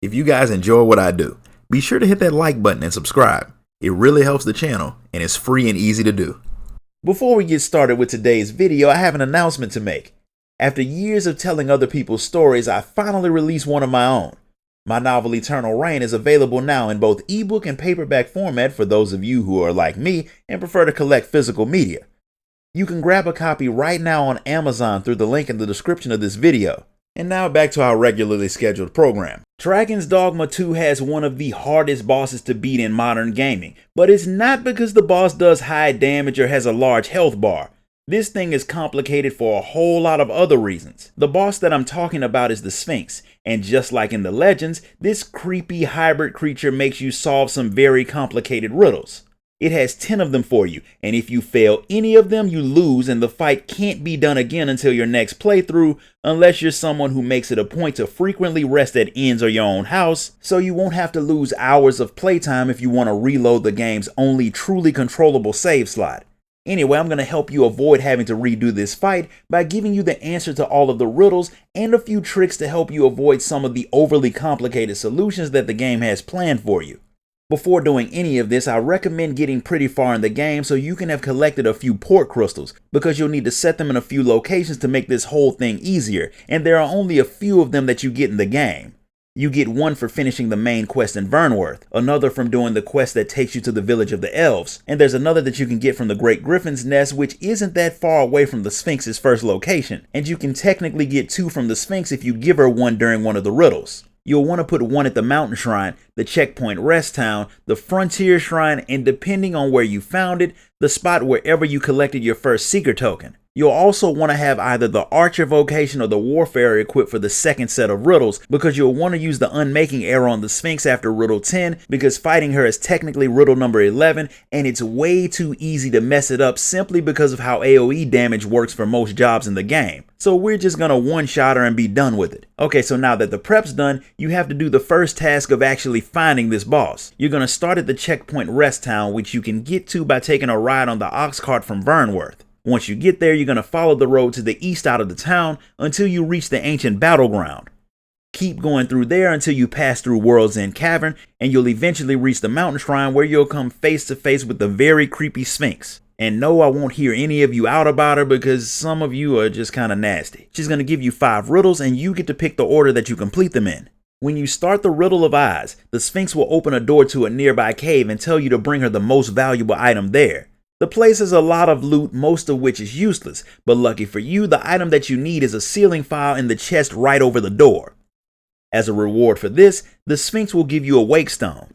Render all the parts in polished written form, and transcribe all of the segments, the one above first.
If you guys enjoy what I do, be sure to hit that like button and subscribe. It really helps the channel and it's free and easy to do. Before we get started with today's video, I have an announcement to make. After years of telling other people's stories, I finally released one of my own. My novel Eternal Reign is available now in both ebook and paperback format for those of you who are like me and prefer to collect physical media. You can grab a copy right now on Amazon through the link in the description of this video. And now back to our regularly scheduled program. Dragon's Dogma 2 has one of the hardest bosses to beat in modern gaming, but it's not because the boss does high damage or has a large health bar. This thing is complicated for a whole lot of other reasons. The boss that I'm talking about is the Sphinx, and just like in the legends, this creepy hybrid creature makes you solve some very complicated riddles. It has 10 of them for you, and if you fail any of them, you lose and the fight can't be done again until your next playthrough, unless you're someone who makes it a point to frequently rest at inns or your own house, so you won't have to lose hours of playtime if you want to reload the game's only truly controllable save slot. Anyway, I'm going to help you avoid having to redo this fight by giving you the answer to all of the riddles and a few tricks to help you avoid some of the overly complicated solutions that the game has planned for you. Before doing any of this, I recommend getting pretty far in the game so you can have collected a few port crystals, because you'll need to set them in a few locations to make this whole thing easier, and there are only a few of them that you get in the game. You get one for finishing the main quest in Vernworth, another from doing the quest that takes you to the village of the elves, and there's another that you can get from the Great Griffin's Nest, which isn't that far away from the Sphinx's first location, and you can technically get two from the Sphinx if you give her one during one of the riddles. You'll want to put one at the Mountain Shrine, the Checkpoint Rest Town, the Frontier Shrine, and depending on where you found it, the spot wherever you collected your first Seeker token. You'll also want to have either the Archer vocation or the Warfare equipped for the second set of riddles, because you'll want to use the Unmaking arrow on the Sphinx after riddle 10, because fighting her is technically riddle number 11, and it's way too easy to mess it up simply because of how AoE damage works for most jobs in the game. So we're just gonna one-shot her and be done with it. Okay, so now that the prep's done, you have to do the first task of actually finding this boss. You're gonna start at the Checkpoint Rest Town, which you can get to by taking a ride on the ox cart from Vernworth. Once you get there, you're going to follow the road to the east out of the town until you reach the ancient battleground. Keep going through there until you pass through World's End Cavern, and you'll eventually reach the Mountain Shrine, where you'll come face to face with the very creepy Sphinx. And no, I won't hear any of you out about her because some of you are just kind of nasty. She's going to give you 5 riddles and you get to pick the order that you complete them in. When you start the Riddle of Eyes, the Sphinx will open a door to a nearby cave and tell you to bring her the most valuable item there. The place has a lot of loot, most of which is useless, but lucky for you, the item that you need is a sealing file in the chest right over the door. As a reward for this, the Sphinx will give you a wake stone.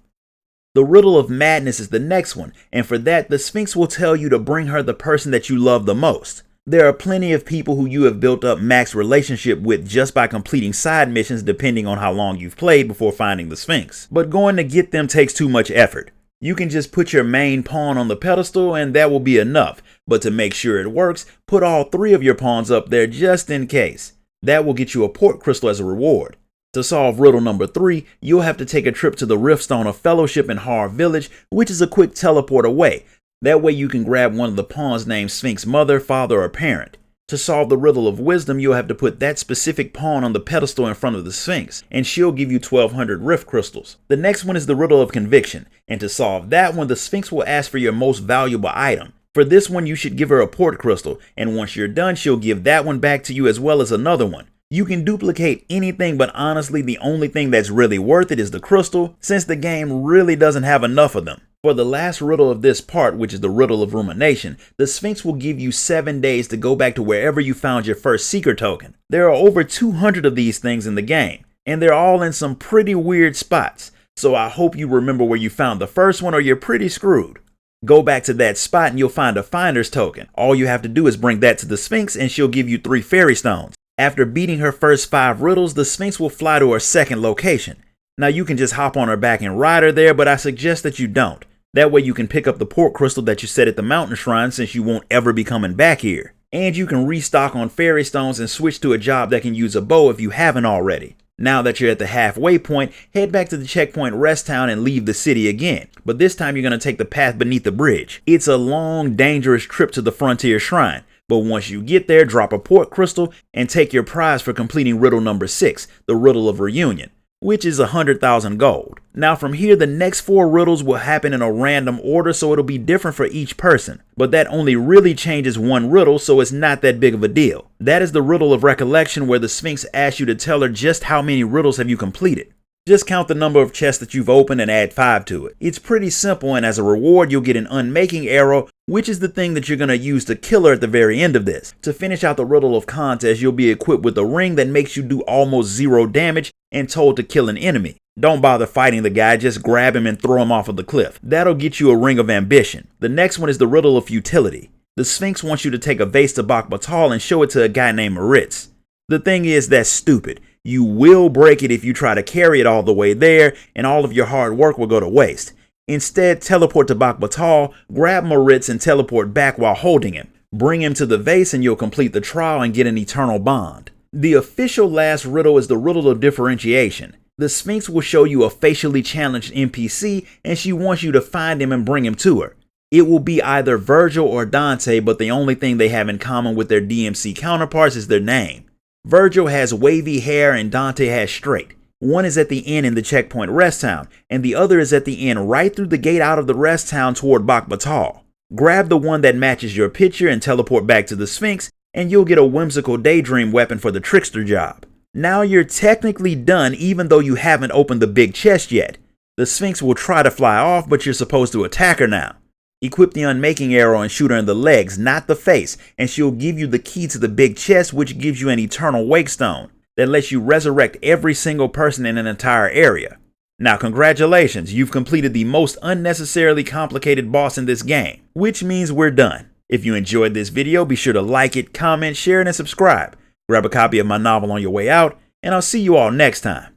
The Riddle of Madness is the next one, and for that, the Sphinx will tell you to bring her the person that you love the most. There are plenty of people who you have built up max relationship with just by completing side missions depending on how long you've played before finding the Sphinx, but going to get them takes too much effort. You can just put your main pawn on the pedestal and that will be enough, but to make sure it works, put all 3 of your pawns up there just in case. That will get you a port crystal as a reward. To solve riddle number 3, you'll have to take a trip to the Riftstone of Fellowship in Har Village, which is a quick teleport away. That way you can grab one of the pawns named Sphinx mother, father, or parent. To solve the Riddle of Wisdom, you'll have to put that specific pawn on the pedestal in front of the Sphinx, and she'll give you 1200 Rift Crystals. The next one is the Riddle of Conviction, and to solve that one, the Sphinx will ask for your most valuable item. For this one, you should give her a port crystal, and once you're done, she'll give that one back to you as well as another one. You can duplicate anything, but honestly, the only thing that's really worth it is the crystal, since the game really doesn't have enough of them. For the last riddle of this part, which is the Riddle of Rumination, the Sphinx will give you 7 days to go back to wherever you found your first Seeker token. There are over 200 of these things in the game, and they're all in some pretty weird spots, so I hope you remember where you found the first one or you're pretty screwed. Go back to that spot and you'll find a Finder's token. All you have to do is bring that to the Sphinx and she'll give you 3 fairy stones. After beating her first 5 riddles, the Sphinx will fly to her second location. Now you can just hop on her back and ride her there, but I suggest that you don't. That way you can pick up the port crystal that you set at the Mountain Shrine, since you won't ever be coming back here. And you can restock on fairy stones and switch to a job that can use a bow if you haven't already. Now that you're at the halfway point, head back to the Checkpoint Rest Town and leave the city again. But this time you're going to take the path beneath the bridge. It's a long, dangerous trip to the Frontier Shrine. But once you get there, drop a port crystal and take your prize for completing riddle number 6, the Riddle of Reunion. which is 100,000 gold. Now from here, the next 4 riddles will happen in a random order, so it'll be different for each person. But that only really changes 1 riddle, so it's not that big of a deal. That is the riddle of recollection, where the Sphinx asks you to tell her just how many riddles have you completed. Just count the number of chests that you've opened and add 5 to it. It's pretty simple, and as a reward, you'll get an unmaking arrow, which is the thing that you're going to use to kill her at the very end of this. To finish out the riddle of contest, you'll be equipped with a ring that makes you do almost 0 damage and told to kill an enemy. Don't bother fighting the guy, just grab him and throw him off of the cliff. That'll get you a ring of ambition. The next one is the riddle of futility. The Sphinx wants you to take a vase to Dogma and show it to a guy named Moritz. The thing is, that's stupid. You will break it if you try to carry it all the way there, and all of your hard work will go to waste. Instead, teleport to Dogma, grab Moritz and teleport back while holding him. Bring him to the vase and you'll complete the trial and get an eternal bond. The official last riddle is the riddle of differentiation. The Sphinx will show you a facially challenged NPC, and she wants you to find him and bring him to her. It will be either Virgil or Dante, but the only thing they have in common with their DMC counterparts is their name. Virgil has wavy hair and Dante has straight. One is at the inn in the checkpoint rest town, and the other is at the inn right through the gate out of the rest town toward Dogma. Grab the one that matches your picture and teleport back to the Sphinx, and you'll get a whimsical daydream weapon for the trickster job. Now you're technically done, even though you haven't opened the big chest yet. The Sphinx will try to fly off, but you're supposed to attack her now. Equip the unmaking arrow and shoot her in the legs, not the face, and she'll give you the key to the big chest, which gives you an eternal wake stone that lets you resurrect every single person in an entire area. Now congratulations, you've completed the most unnecessarily complicated boss in this game, which means we're done. If you enjoyed this video, be sure to like it, comment, share it, and subscribe. Grab a copy of my novel on your way out, and I'll see you all next time.